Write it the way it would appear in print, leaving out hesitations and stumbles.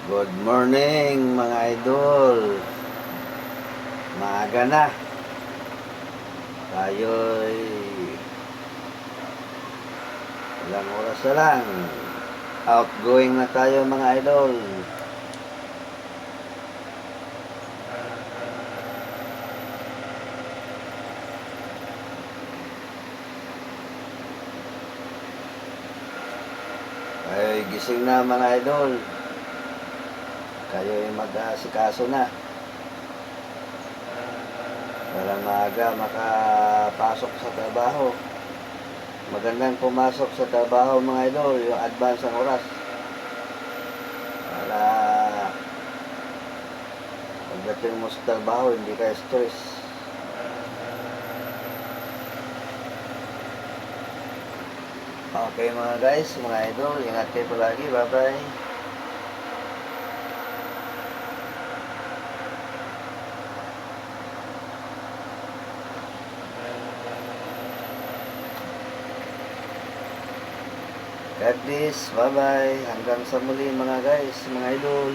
Good morning mga idol. Maaga na. Tayo'y ilang oras na lang. Outgoing na tayo mga idol. Ay gising na mga idol. Kayo'y mag-aasikaso na para maaga makapasok sa trabaho. Magandang pumasok sa trabaho mga idol, yung advance ang oras para pagdating mo sa trabaho hindi ka stress. Okay mga guys, mga idol, ingat kayo palagi. Bye bye. God bless. Bye bye. Hanggang sa muli mga guys, mga idol.